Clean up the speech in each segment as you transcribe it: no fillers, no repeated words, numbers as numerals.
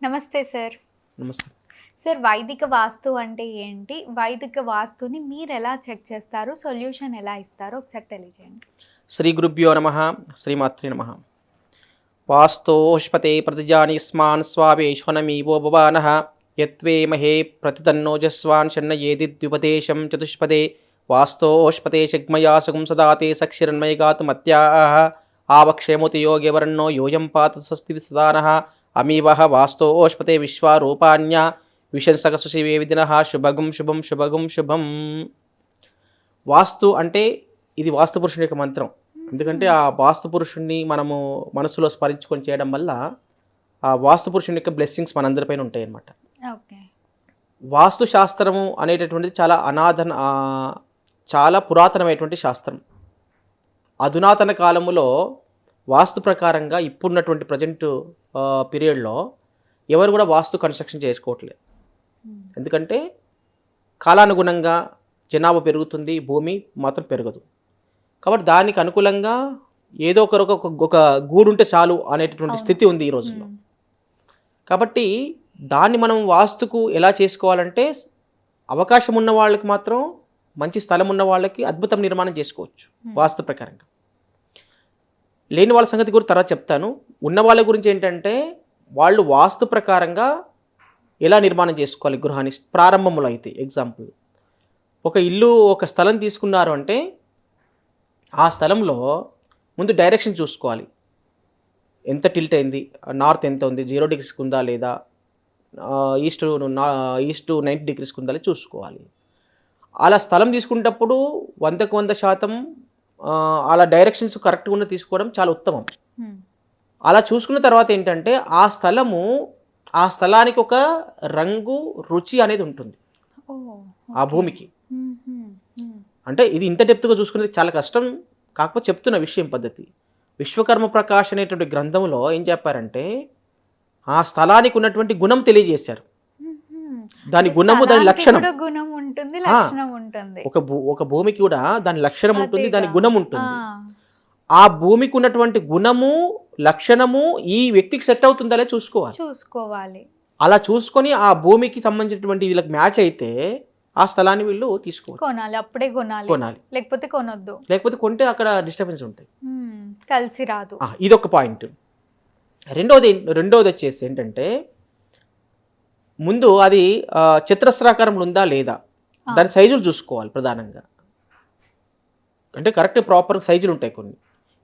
నమస్తే సార్. నమస్తే. సార్ వైదిక వాస్తు అంటే ఏంటి? వైదిక వాస్తుని మీరెలా చెక్ చేస్తారు? సొల్యూషన్ ఎలా ఇస్తారో ఒకసారి తెలియజేయండి. శ్రీ గురుభ్యో నమః. శ్రీమాత్రే నమః. వాస్తోష్పతే ప్రతిజానిస్మాన్ స్వావేశనమీవో భవానః యత్వే మహే ప్రతితన్నోజస్వాన్ షణ్ణయేదిద్యుపదేశం చతుష్పదే వాస్తోష్పతే శగ్మయాసుకం సదాతే సక్షిరణ్మయగాతుమత్యాః ఆవక్షేముతి యోగ్యవర్ణో యోయం పాత స్వస్తి సదానః అమీవః వాస్తోష్పతే విశ్వారూపాణ్య విశంసకసుశివే విదినః శుభగం శుభం శుభగం శుభం. వాస్తు అంటే ఇది వాస్తు పురుషుని యొక్క మంత్రం. ఎందుకంటే ఆ వాస్తు పురుషుణ్ణి మనము మనసులో స్మరించుకొని చేయడం వల్ల ఆ వాస్తు పురుషుని యొక్క బ్లెస్సింగ్స్ మనందరిపైన ఉంటాయి అన్నమాట. ఓకే. వాస్తు శాస్త్రము అనేటటువంటిది చాలా పురాతనమైనటువంటి శాస్త్రం. అధునాతన కాలములో వాస్తు ప్రకారంగా ఇప్పుడున్నటువంటి ప్రజెంట్ పీరియడ్లో ఎవరు కూడా వాస్తు కన్స్ట్రక్షన్ చేసుకోవట్లేదు. ఎందుకంటే కాలానుగుణంగా జనాభా పెరుగుతుంది, భూమి మాత్రం పెరగదు. కాబట్టి దానికి అనుకూలంగా ఏదో ఒక గూడు ఉంటే చాలు అనేటటువంటి స్థితి ఉంది ఈ రోజుల్లో. కాబట్టి దాన్ని మనం వాస్తుకు ఎలా చేసుకోవాలంటే అవకాశం ఉన్న వాళ్ళకి మాత్రం, మంచి స్థలం ఉన్న వాళ్ళకి అద్భుతం నిర్మాణం చేసుకోవచ్చు వాస్తు ప్రకారంగా. లేని వాళ్ళ సంగతి కూడా తర్వాత చెప్తాను. ఉన్న వాళ్ళ గురించి ఏంటంటే వాళ్ళు వాస్తు ప్రకారంగా ఎలా నిర్మాణం చేసుకోవాలి గృహాన్ని ప్రారంభంలో అయితే. ఎగ్జాంపుల్, ఒక ఇల్లు ఒక స్థలం తీసుకున్నారు అంటే ఆ స్థలంలో ముందు డైరెక్షన్ చూసుకోవాలి. ఎంత టిల్ట్ అయింది, నార్త్ ఎంత ఉంది, 0 డిగ్రీస్కి ఉందా లేదా, ఈస్ట్ 90 డిగ్రీస్కి ఉందా లేదా చూసుకోవాలి. అలా స్థలం తీసుకునేటప్పుడు 100కు 100% అలా డైరెక్షన్స్ కరెక్ట్గా ఉన్న తీసుకోవడం చాలా ఉత్తమం. అలా చూసుకున్న తర్వాత ఏంటంటే ఆ స్థలానికి ఒక రంగు, రుచి అనేది ఉంటుంది ఆ భూమికి. అంటే ఇది ఇంత డెప్త్గా చూసుకునేది చాలా కష్టం. కాకపోతే చెప్తున్న విషయం పద్ధతి. విశ్వకర్మ ప్రకాష్ అనేటువంటి గ్రంథంలో ఏం చెప్పారంటే ఆ స్థలానికి ఉన్నటువంటి గుణం తెలియజేశారు. దాని గుణము, దాని లక్షణం. ఒక భూమికి కూడా దాని లక్షణం ఉంటుంది, దాని గుణం ఉంటుంది. ఆ భూమికి ఉన్నటువంటి గుణము, లక్షణము ఈ వ్యక్తికి సెట్ అవుతుందా లేదా చూసుకోవాలి. అలా చూసుకొని ఆ భూమికి సంబంధించినటువంటి వీళ్ళకి మ్యాచ్ అయితే ఆ స్థలాన్ని వీళ్ళు తీసుకోవాలి. అప్పుడే కొనాలి, లేకపోతే కొంటే అక్కడ డిస్టర్బెన్స్ ఉంటాయి, కలిసి రాదు. ఇది ఒక పాయింట్. రెండోది వచ్చేసి ఏంటంటే ముందు అది చతురస్రాకారంలో ఉందా లేదా, దాని సైజులు చూసుకోవాలి ప్రధానంగా. అంటే కరెక్ట్ ప్రాపర్ సైజులు ఉంటాయి కొన్ని.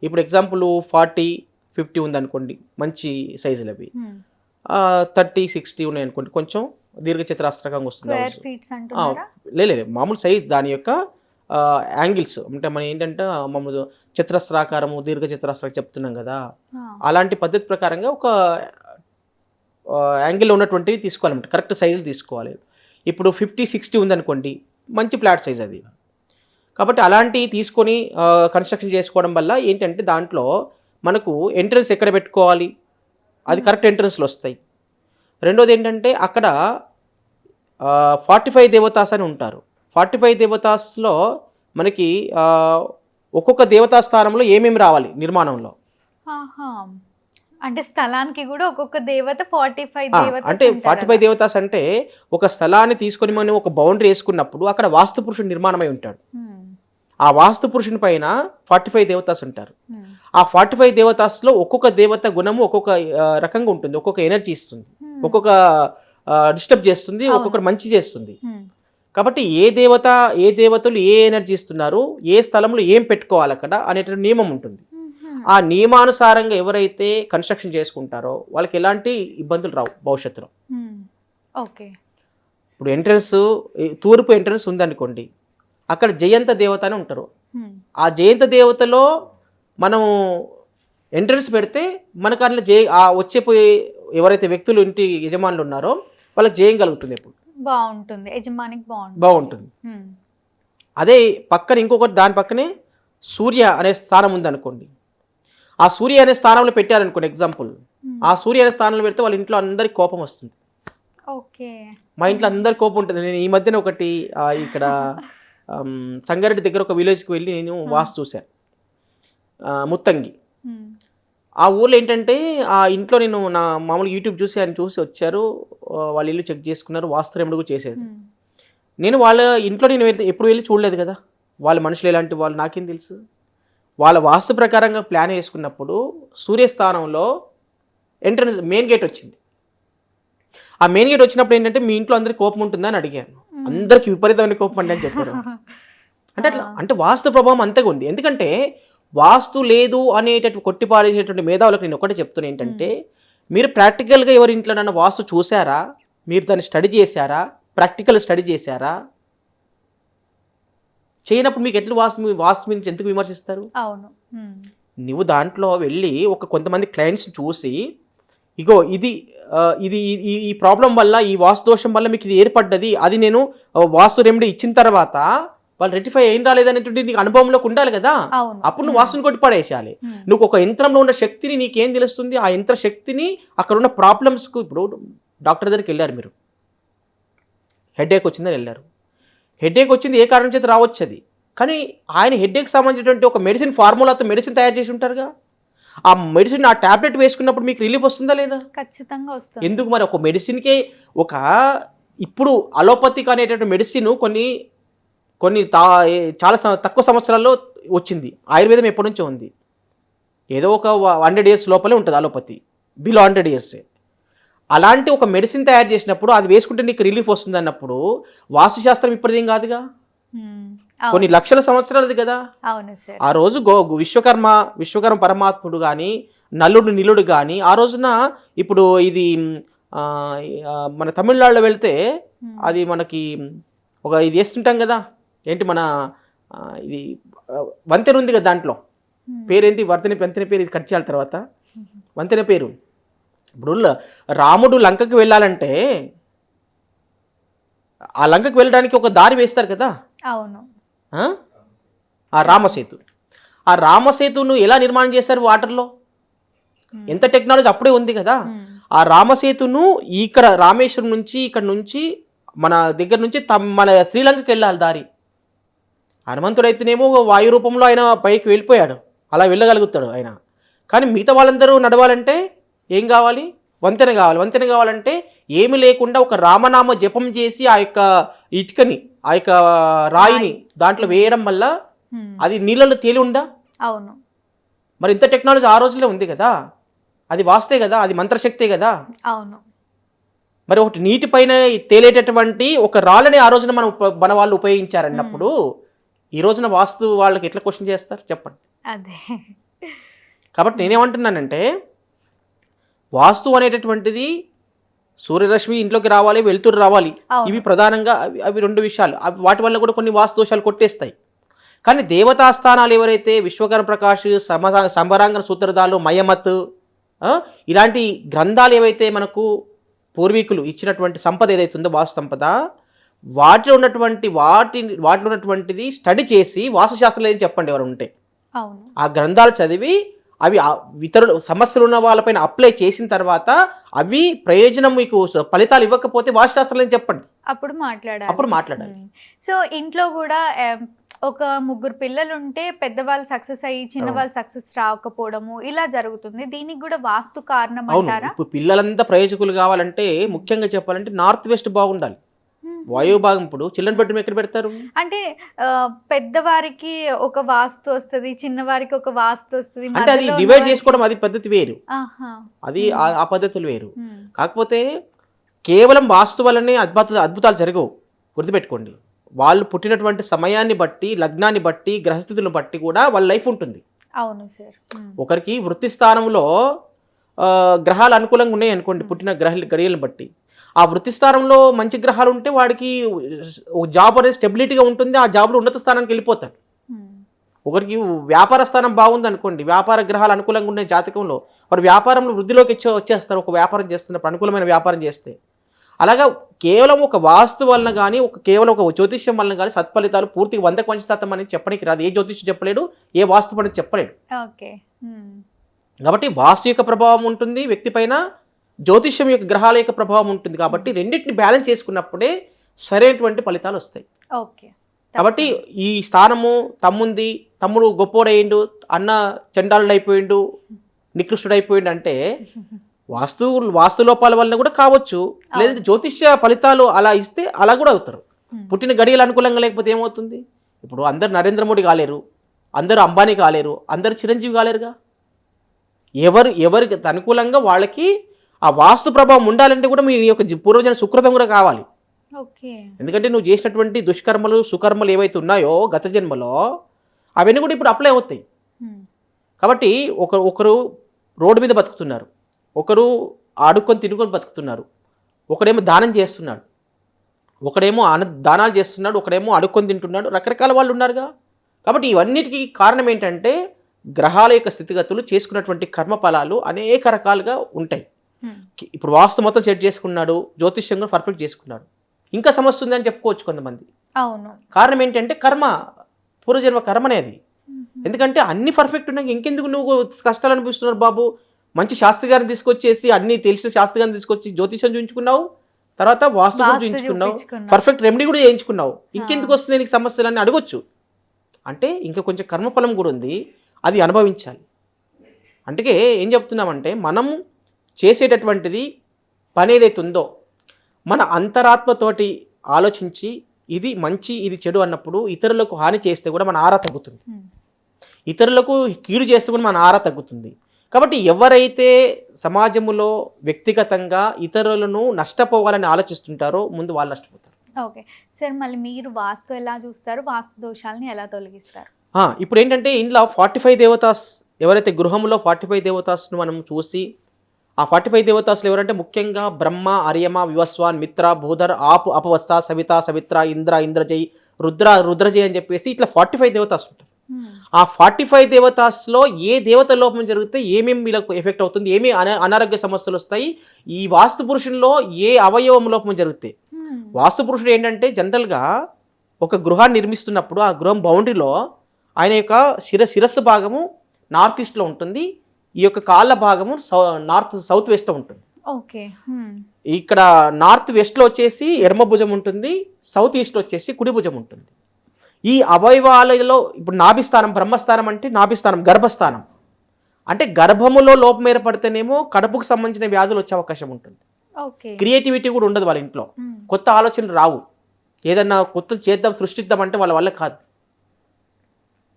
ఇప్పుడు ఎగ్జాంపుల్ 40-50 ఉందనుకోండి, మంచి సైజులు అవి. 30-60 ఉన్నాయి అనుకోండి, కొంచెం దీర్ఘ చతురస్రాకంగా వస్తుంది. లేదు, మామూలు సైజ్, దాని యొక్క యాంగిల్స్. అంటే మనం ఏంటంటే మామూలు చతురస్రాకారము, దీర్ఘ చతురస్రాకం చెప్తున్నాం కదా, అలాంటి పద్ధతి ప్రకారంగా ఒక యాంగిల్లో ఉన్నటువంటివి తీసుకోవాలన్నమాట. కరెక్ట్ సైజులు తీసుకోవాలి. ఇప్పుడు 50-60 ఉందనుకోండి, మంచి ఫ్లాట్ సైజ్ అది. కాబట్టి అలాంటివి తీసుకొని కన్స్ట్రక్షన్ చేసుకోవడం వల్ల ఏంటంటే దాంట్లో మనకు ఎంట్రన్స్ ఎక్కడ పెట్టుకోవాలి, అది కరెక్ట్ ఎంట్రన్స్లో వస్తాయి. రెండోది ఏంటంటే అక్కడ 45 దేవతాస్ అని ఉంటారు. 45 దేవతాస్లో మనకి ఒక్కొక్క దేవతా స్థానంలో ఏమేమి రావాలి నిర్మాణంలో. అంటే స్థలానికి కూడా ఒక్కొక్క దేవత 45 అంటే 45 దేవతాస్ అంటే ఒక స్థలాన్ని తీసుకొని మనం ఒక బౌండరీ వేసుకున్నప్పుడు అక్కడ వాస్తు పురుషుడు నిర్మాణమై ఉంటాడు. ఆ వాస్తు పురుషుని పైన 45 దేవతాస్ ఉంటారు. ఆ 45 దేవతాస్లో ఒక్కొక్క దేవత గుణము ఒక్కొక్క రకంగా ఉంటుంది. ఒక్కొక్క ఎనర్జీ ఇస్తుంది, ఒక్కొక్క డిస్టర్బ్ చేస్తుంది, ఒక్కొక్కటి మంచి చేస్తుంది. కాబట్టి ఏ దేవతలు ఏ ఎనర్జీ ఇస్తున్నారు, ఏ స్థలంలో ఏం పెట్టుకోవాలి అక్కడ అనేటువంటి నియమం ఉంటుంది. ఆ నియమానుసారంగా ఎవరైతే కన్స్ట్రక్షన్ చేసుకుంటారో వాళ్ళకి ఎలాంటి ఇబ్బందులు రావు భవిష్యత్తులో. ఇప్పుడు తూర్పు ఎంట్రన్స్ ఉందనుకోండి, అక్కడ జయంత దేవత అని ఉంటారు. ఆ జయంత దేవతలో మనం ఎంట్రన్స్ పెడితే మనకు అట్లా వచ్చేపోయే ఎవరైతే వ్యక్తులు ఇంటి యజమానులు ఉన్నారో వాళ్ళకి జయం కలుగుతుంది. ఎప్పుడు బాగుంటుంది. అదే పక్కన ఇంకొకటి, దాని పక్కనే సూర్య అనే స్థానం ఉందనుకోండి, ఆ సూర్య అనే స్థానంలో పెట్టారనుకోండి ఎగ్జాంపుల్, ఆ సూర్య అనే స్థానంలో పెడితే వాళ్ళ ఇంట్లో అందరికి కోపం వస్తుంది. మా ఇంట్లో అందరి కోపం ఉంటుంది. నేను ఈ మధ్యన ఒకటి ఇక్కడ సంగారెడ్డి దగ్గర ఒక విలేజ్కి వెళ్ళి నేను వాస్తు చూశాను. ముత్తంగి ఆ ఊర్లో ఏంటంటే ఆ ఇంట్లో నేను నా మామూలుగా యూట్యూబ్ చూసి ఆయన చూసి వచ్చారు. వాళ్ళ ఇల్లు చెక్ చేసుకున్నారు. వాస్తు రెమెడీ కూడా చేసేది. ఉమ్, నేను వాళ్ళ ఇంట్లో నేను ఎప్పుడు వెళ్ళి చూడలేదు కదా, వాళ్ళ మనుషులు ఎలాంటి వాళ్ళు నాకేం తెలుసు. వాళ్ళ వాస్తు ప్రకారంగా ప్లాన్ వేసుకున్నప్పుడు సూర్యస్థానంలో ఎంట్రన్స్ మెయిన్ గేట్ వచ్చింది. ఆ మెయిన్ గేట్ వచ్చినప్పుడు ఏంటంటే మీ ఇంట్లో అందరికి కోపం ఉంటుందా అని అడిగాను. అందరికి విపరీతమైన కోపం అండి అని చెప్పారు. అంటే అట్లా అంటే వాస్తు ప్రభావం అంతగా ఉంది. ఎందుకంటే వాస్తు లేదు అనేటటువంటి కొట్టిపారేసేటువంటి మేధావులకు నేను ఒకటే చెప్తున్నా ఏంటంటే, మీరు ప్రాక్టికల్గా ఎవరి ఇంట్లోనన్నా వాస్తు చూసారా, మీరు దాన్ని స్టడీ చేశారా, ప్రాక్టికల్ స్టడీ చేశారా? చేయనప్పుడు మీకు ఎట్లా వాస్తు నుంచి ఎందుకు విమర్శిస్తారు? అవును. ఉమ్, నువ్వు దాంట్లో వెళ్ళి కొంతమంది క్లయింట్స్ చూసి ఇగో ఇది ఇది ఈ ప్రాబ్లం వల్ల ఈ వాస్తు దోషం వల్ల మీకు ఇది ఏర్పడ్డది, అది నేను వాస్తు రెమెడీ ఇచ్చిన తర్వాత వాళ్ళు రెటిఫై ఏం రాలేదనేటువంటి నీకు అనుభవంలోకి ఉండాలి కదా. అవును. అప్పుడు నువ్వు వాస్తుని కొట్టి పడేసేయాలి. నువ్వు ఒక యంత్రంలో ఉన్న శక్తిని నీకేం తెలుస్తుంది, ఆ యంత్ర శక్తిని అక్కడ ఉన్న ప్రాబ్లమ్స్కు. ఇప్పుడు డాక్టర్ దగ్గరికి వెళ్ళారు, మీరు హెడేక్ వచ్చిందని వెళ్ళారు. హెడేక్ వచ్చింది ఏ కారణం చేత రావచ్చు అది, కానీ ఆయన హెడేక్ సంబంధించినటువంటి ఒక మెడిసిన్ ఫార్ములాతో మెడిసిన్ తయారు చేసి ఉంటారుగా. ఆ మెడిసిన్ ఆ ట్యాబ్లెట్ వేసుకున్నప్పుడు మీకు రిలీఫ్ వస్తుందా లేదా? ఖచ్చితంగా వస్తుంది. ఎందుకు మరి ఒక మెడిసిన్కే ఒక ఇప్పుడు అలోపతిక్ అనేటటువంటి మెడిసిన్ కొన్ని చాలా తక్కువ సంవత్సరాల్లో వచ్చింది. ఆయుర్వేదం ఎప్పటి నుంచో ఉంది. ఏదో ఒక 100 years లోపలే ఉంటుంది అలోపతి, బిలో 100 years. అలాంటి ఒక మెడిసిన్ తయారు చేసినప్పుడు అది వేసుకుంటే నీకు రిలీఫ్ వస్తుంది అన్నప్పుడు వాస్తుశాస్త్రం ఇప్పటిదేం కాదుగా, కొన్ని లక్షల సంవత్సరాలది కదా. అవును సార్. ఆ రోజు విశ్వకర్మ పరమాత్ముడు కానీ, నల్లుడు నిలుడు కానీ ఆ రోజున ఇప్పుడు ఇది మన తమిళనాడులో వెళ్తే అది మనకి ఇది వేస్తుంటాం కదా, ఏంటి మన ఇది వంతెన ఉంది కదా, దాంట్లో పేరేంటి, వంతెన పేరు ఇది కట్ చేయాలి తర్వాత, వంతెన పేరు. ఇప్పుడు రాముడు లంకకి వెళ్ళాలంటే ఆ లంకకి వెళ్ళడానికి ఒక దారి వేస్తారు కదా. అవును. ఆ రామసేతు, ఆ రామసేతును ఎలా నిర్మాణం చేశారు వాటర్లో, ఎంత టెక్నాలజీ అప్పుడే ఉంది కదా. ఆ రామసేతును ఇక్కడ రామేశ్వరం నుంచి ఇక్కడ నుంచి మన దగ్గర నుంచి మన శ్రీలంకకి వెళ్ళాలి దారి. హనుమంతుడైతేనేమో వాయు రూపంలో ఆయన పైకి వెళ్ళిపోయాడు, అలా వెళ్ళగలుగుతాడు ఆయన. కానీ మిగతా వాళ్ళందరూ నడవాలంటే ఏం కావాలి, వంతెన కావాలి. వంతెన కావాలంటే ఏమి లేకుండా ఒక రామనామ జపం చేసి ఆ యొక్క ఇటుకని, ఆ యొక్క రాయిని దాంట్లో వేయడం వల్ల అది నీళ్ళలో తేలి ఉందా? అవును. మరి ఇంత టెక్నాలజీ ఆ రోజుల్లో ఉంది కదా, అది వాస్తే కదా, అది మంత్రశక్తే కదా. అవును. మరి ఒకటి నీటిపైన తేలేటటువంటి ఒక రాళ్ళని ఆ రోజున మన వాళ్ళు ఉపయోగించారన్నప్పుడు ఈ రోజున వాస్తు వాళ్ళకి ఎట్లా క్వశ్చన్ చేస్తారు చెప్పండి. అదే. కాబట్టి నేనేమంటున్నానంటే వాస్తు అనేటటువంటిది సూర్యరశ్మి ఇంట్లోకి రావాలి, వెలుతురు రావాలి, ఇవి ప్రధానంగా అవి 2 విషయాలు. వాటి వల్ల కూడా కొన్ని వాస్తు దోషాలు కొట్టేస్తాయి. కానీ దేవతా స్థానాలు ఎవరైతే విశ్వకర్మ ప్రకాష్, సంబరాంగన సూత్రధాలు, మయమత్ ఇలాంటి గ్రంథాలు ఏవైతే మనకు పూర్వీకులు ఇచ్చినటువంటి సంపద ఏదైతే ఉందో వాస్తు సంపద, వాటిలో ఉన్నటువంటిది స్టడీ చేసి వాస్తుశాస్త్రం ఏం చెప్పండి ఎవరు ఉంటే, ఆ గ్రంథాలు చదివి అవి ఇతరులు సమస్యలు ఉన్న వాళ్ళపైన అప్లై చేసిన తర్వాత అవి ప్రయోజనం మీకు ఫలితాలు ఇవ్వకపోతే వాస్తుశాస్త్రం ఏం చెప్పండి, అప్పుడు మాట్లాడాలి. సో ఇంట్లో కూడా ఒక 3 పిల్లలు ఉంటే పెద్దవాళ్ళు సక్సెస్ అయ్యి చిన్నవాళ్ళు సక్సెస్ రాకపోవడము ఇలా జరుగుతుంది. దీనికి కూడా వాస్తు కారణం అంటారా? ఇప్పుడు పిల్లలంతా ప్రయోజకులు కావాలంటే ముఖ్యంగా చెప్పాలంటే నార్త్ వెస్ట్ బాగుండాలి. వాయు భాగం. ఇప్పుడు చిల్డ్రన్ బెడ్రూమ్ ఎక్కడ పెడతారు అంటే పెద్దవారికి ఒక వాస్తు వస్తుంది, చిన్నవారికి ఒక వాస్తు వస్తుంది, అంటే అది డివైడ్ చేసుకోవడం అది పద్ధతి వేరు, అది ఆ పద్ధతులు వేరు. కాకపోతే కేవలం వాస్తు వల్లనే అద్భుతాలు జరగవు, గుర్తుపెట్టుకోండి. వాళ్ళు పుట్టినటువంటి సమయాన్ని బట్టి, లగ్నాన్ని బట్టి, గ్రహస్థితులను బట్టి కూడా వాళ్ళ లైఫ్ ఉంటుంది. అవును సార్. ఒకరికి వృత్తి స్థానంలో గ్రహాలు అనుకూలంగా ఉన్నాయి అనుకోండి, పుట్టిన గడియలను బట్టి ఆ వృత్తి స్థానంలో మంచి గ్రహాలు ఉంటే వాడికి జాబ్ అనేది స్టెబిలిటీగా ఉంటుంది, ఆ జాబ్లో ఉన్నత స్థానానికి వెళ్ళిపోతాడు. ఒకరికి వ్యాపార స్థానం బాగుంది అనుకోండి, వ్యాపార గ్రహాలు అనుకూలంగా ఉన్న జాతకంలో వాడు వ్యాపారంలో వృద్ధిలోకి వచ్చేస్తారు. ఒక వ్యాపారం చేస్తున్నప్పుడు అనుకూలమైన వ్యాపారం చేస్తే. అలాగా కేవలం ఒక వాస్తు వలన కానీ కేవలం ఒక జ్యోతిష్యం వలన కానీ సత్ఫలితాలు పూర్తిగా 100% అని చెప్పడానికి రాదు. ఏ జ్యోతిష్యం చెప్పలేడు, ఏ వాస్తు పండితుడు చెప్పలేడు. కాబట్టి వాస్తు యొక్క ప్రభావం ఉంటుంది వ్యక్తి పైన, జ్యోతిష్యం యొక్క గ్రహాల యొక్క ప్రభావం ఉంటుంది. కాబట్టి రెండింటిని బ్యాలెన్స్ చేసుకున్నప్పుడే సరైనటువంటి ఫలితాలు వస్తాయి. కాబట్టి ఈ స్థానము తమ్ముడు గొప్పోడయ్యిండు, అన్న చండాలుడు అయిపోయిండు, నికృష్టుడైపోయిందంటే వాస్తు లోపాల వల్ల కూడా కావచ్చు, లేదంటే జ్యోతిష్య ఫలితాలు అలా ఇస్తే అలా కూడా అవుతారు. పుట్టిన గడియలు అనుకూలంగా లేకపోతే ఏమవుతుంది? ఇప్పుడు అందరు నరేంద్ర మోడీ కాలేరు, అందరూ అంబానీ కాలేరు, అందరు చిరంజీవి కాలేరుగా. ఎవరికి అనుకూలంగా వాళ్ళకి ఆ వాస్తు ప్రభావం ఉండాలంటే కూడా మీ యొక్క పూర్వజన సుకృతం కూడా కావాలి. ఎందుకంటే నువ్వు చేసినటువంటి దుష్కర్మలు సుకర్మలు ఏవైతే ఉన్నాయో గత జన్మలో అవన్నీ కూడా ఇప్పుడు అప్లై అవుతాయి. కాబట్టి ఒకరు రోడ్డు మీద బతుకుతున్నారు, ఒకరు ఆడుకొని తినుకొని బతుకుతున్నారు, ఒకడేమో దానం చేస్తున్నాడు, ఒకడేమో దానాలు చేస్తున్నాడు, ఒకడేమో అడుక్కొని తింటున్నాడు, రకరకాల వాళ్ళు ఉన్నారుగా. కాబట్టి ఇవన్నిటికీ కారణం ఏంటంటే గ్రహాల యొక్క స్థితిగతులు, చేసుకున్నటువంటి కర్మ ఫలాలు అనేక రకాలుగా ఉంటాయి. ఇప్పుడు వాస్తు మొత్తం సెట్ చేసుకున్నాడు, జ్యోతిష్యం కూడా పర్ఫెక్ట్ చేసుకున్నాడు, ఇంకా సమస్య ఉందని చెప్పుకోవచ్చు కొంతమంది. అవును, కారణం ఏంటంటే కర్మ, పూర్వజన్మ కర్మ అనేది. ఎందుకంటే అన్ని పర్ఫెక్ట్ ఉన్నాయి, ఇంకెందుకు నువ్వు కష్టాలు అనిపిస్తున్నారు బాబు? మంచి శాస్త్రి గారిని తీసుకొచ్చేసి, అన్ని తెలిసిన శాస్త్రి గారిని తీసుకొచ్చి జ్యోతిష్యం చూయించుకున్నావు, తర్వాత వాస్తు కూడా చూయించుకున్నావు, పర్ఫెక్ట్ రెమెడీ కూడా చేయించుకున్నావు, ఇంకెందుకు వస్తున్నాయి నీకు సమస్యలు అని అడగొచ్చు. అంటే ఇంకా కొంచెం కర్మఫలం కూడా ఉంది, అది అనుభవించాలి. అంటే ఏం చెప్తున్నామంటే మనం చేసేటటువంటిది పని ఏదైతే ఉందో మన అంతరాత్మతోటి ఆలోచించి ఇది మంచి ఇది చెడు అన్నప్పుడు ఇతరులకు హాని చేస్తే కూడా మన ఆరా తగ్గుతుంది, ఇతరులకు కీడు చేస్తే కూడా మన ఆరా తగ్గుతుంది. కాబట్టి ఎవరైతే సమాజంలో వ్యక్తిగతంగా ఇతరులను నష్టపోవాలని ఆలోచిస్తుంటారో ముందు వాళ్ళు నష్టపోతారు. ఓకే సార్, మళ్ళీ మీరు వాస్తు ఎలా చూస్తారు, వాస్తు దోషాలని ఎలా తొలగిస్తారు? ఇప్పుడు ఏంటంటే ఇంట్లో 45 దేవతాస్ ఎవరైతే గృహంలో 45 దేవతాస్ను మనం చూసి, ఆ 45 దేవతాస్లు ఎవరంటే ముఖ్యంగా బ్రహ్మ, అర్యమ, వివస్వాన్, మిత్ర, భూధర్, ఆపు, అపవస్త, సవిత, సవిత్ర, ఇంద్ర, ఇంద్రజయ్, రుద్రజయ్ అని చెప్పేసి ఇట్లా 45 దేవతాస్ ఉంటారు. ఆ 45 దేవతాస్లో ఏ దేవత లోపం జరిగితే ఏమేమి వీళ్ళకు ఎఫెక్ట్ అవుతుంది, ఏమి అనారోగ్య సమస్యలు వస్తాయి, ఈ వాస్తు పురుషుల్లో ఏ అవయవం లోపం జరుగుతాయి. వాస్తు పురుషుడు ఏంటంటే జనరల్గా ఒక గృహాన్ని నిర్మిస్తున్నప్పుడు ఆ గృహం బౌండరీలో ఆయన యొక్క శిరస్సు భాగము నార్త్ ఈస్ట్లో ఉంటుంది, ఈ యొక్క కాళ్ళ భాగము సౌత్ వెస్ట్లో ఉంటుంది. ఓకే, ఇక్కడ నార్త్ వెస్ట్లో వచ్చేసి ఎడమ భుజం ఉంటుంది, సౌత్ ఈస్ట్లో వచ్చేసి కుడి భుజం ఉంటుంది. ఈ అవయవాలలో ఇప్పుడు నాభిస్థానం, బ్రహ్మస్థానం అంటే నాభిస్థానం గర్భస్థానం, అంటే గర్భములో లోపం ఏర్పడితేనేమో కడుపుకు సంబంధించిన వ్యాధులు వచ్చే అవకాశం ఉంటుంది. క్రియేటివిటీ కూడా ఉండదు వాళ్ళ ఇంట్లో, కొత్త ఆలోచనలు రావు, ఏదన్నా కొత్త చేద్దాం సృష్టిద్దాం అంటే వాళ్ళ వల్ల కాదు.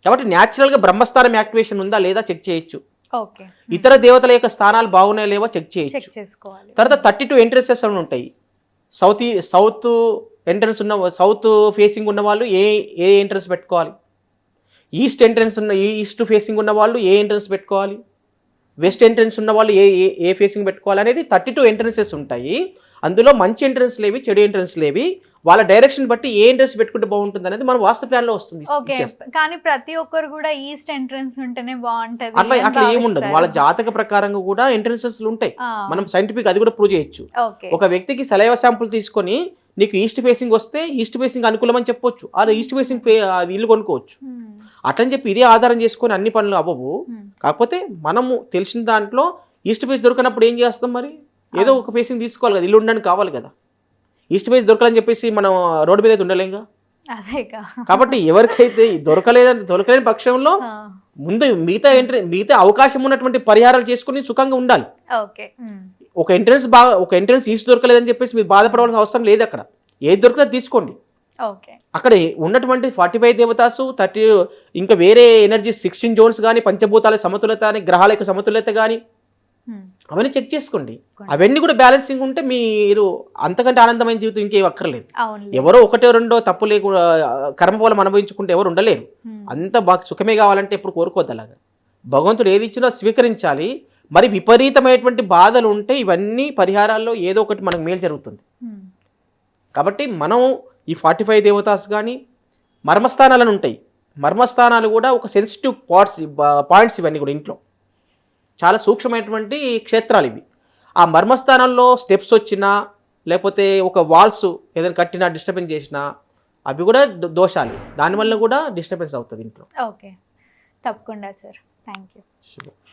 కాబట్టి న్యాచురల్గా బ్రహ్మస్థానం యాక్టివేషన్ ఉందా లేదా చెక్ చేయొచ్చు, ఇతర దేవతల యొక్క స్థానాలు బాగున్నాయో లేవో చెక్ చేయొచ్చు. తర్వాత 32 ఎంట్రన్సెస్ అని ఉంటాయి. సౌత్ ఎంట్రన్స్ ఉన్న సౌత్ ఫేసింగ్ ఉన్న వాళ్ళు ఏ ఎంట్రన్స్ పెట్టుకోవాలి, ఈస్ట్ ఫేసింగ్ ఉన్న వాళ్ళు ఏ ఎంట్రన్స్ పెట్టుకోవాలి, వెస్ట్ ఎంట్రన్స్ ఉన్న వాళ్ళు ఏ ఫేసింగ్ పెట్టుకోవాలి అనేది 32 ఎంట్రన్సెస్ ఉంటాయి. అందులో మంచి ఎంట్రన్స్ లేవి, చెడు ఎంట్రన్స్ లేవి, వాళ్ళ డైరెక్షన్ బట్టి ఏ ఎంట్రన్స్ పెట్టుకుంటే బాగుంటుంది అనేది మన వాస్తు ప్లాన్ లో వస్తుంది. కానీ ప్రతి ఒక్కరు కూడా ఈస్ట్ ఎంట్రన్స్ ఉంటేనే బాగుంటది అట్లా ఏముండదు, వాళ్ళ జాతక ప్రకారంగా కూడా ఎంట్రన్సెస్ ఉంటాయి. మనం సైంటిఫిక్ అది కూడా ప్రూవ్ చేయొచ్చు. ఒక వ్యక్తికి సలైవా శాంపుల్ తీసుకొని నీకు ఈస్ట్ ఫేసింగ్ వస్తే ఈస్ట్ ఫేసింగ్ అనుకూలం అని చెప్పొచ్చు, అది ఈస్ట్ ఫేసింగ్ అది ఇల్లు కొనుక్కోవచ్చు. అట్లని చెప్పి ఇదే ఆధారం చేసుకొని అన్ని పనులు అవ్వవు. కాకపోతే మనము తెలిసిన దాంట్లో ఈస్ట్ ఫేస్ దొరికినప్పుడు ఏం చేస్తాం, మరి ఏదో ఒక ఫేసింగ్ తీసుకోవాలి కదా, ఇల్లు ఉండడానికి కావాలి కదా. ఈస్ట్ ఫేస్ దొరకాలని చెప్పేసి మనం రోడ్డు మీద అయితే ఉండలేంగా. కాబట్టి ఎవరికైతే దొరకలేని పక్షంలో ముందు మిగతా అవకాశం ఉన్నటువంటి పరిహారాలు చేసుకుని సుఖంగా ఉండాలి. ఒక ఎంట్రన్స్ ఈస్ట్ దొరకలేదని చెప్పేసి మీరు బాధపడవలసిన అవసరం లేదు. అక్కడ ఏది దొరికితే తీసుకోండి. అక్కడ ఉన్నటువంటి 45 దేవతాసు 30 ఇంకా వేరే ఎనర్జీ 16 జోన్స్ కానీ, పంచభూతాల సమతుల్యత కానీ, గ్రహాల యొక్క సమతుల్యత కానీ అవన్నీ చెక్ చేసుకోండి. అవన్నీ కూడా బ్యాలెన్సింగ్ ఉంటే మీరు అంతకంటే ఆనందమైన జీవితం ఇంకేం అక్కర్లేదు. ఎవరో ఒకటో రెండో తప్పు లేకుండా కర్మఫలం అనుభవించుకుంటే ఎవరు ఉండలేరు. అంత బాగా సుఖమే కావాలంటే ఎప్పుడు కోరుకోవద్దు. అలాగా భగవంతుడు ఏది ఇచ్చినా స్వీకరించాలి. మరి విపరీతమైనటువంటి బాధలు ఉంటే ఇవన్నీ పరిహారాల్లో ఏదో ఒకటి మనకు మేలు జరుగుతుంది. కాబట్టి మనం ఈ 45 దేవతాస్ కానీ మర్మస్థానాలను ఉంటాయి. మర్మస్థానాలు కూడా ఒక సెన్సిటివ్ పాయింట్స్ ఇవన్నీ కూడా ఇంట్లో చాలా సూక్ష్మమైనటువంటి క్షేత్రాలు ఇవి. ఆ మర్మస్థానాల్లో స్టెప్స్ వచ్చినా లేకపోతే ఒక వాల్స్ ఏదైనా కట్టినా డిస్టర్బెన్స్ చేసినా అవి కూడా దోషాలు, దానివల్ల కూడా డిస్టర్బెన్స్ అవుతుంది ఇంట్లో. ఓకే, తప్పకుండా సార్, థ్యాంక్ యూ.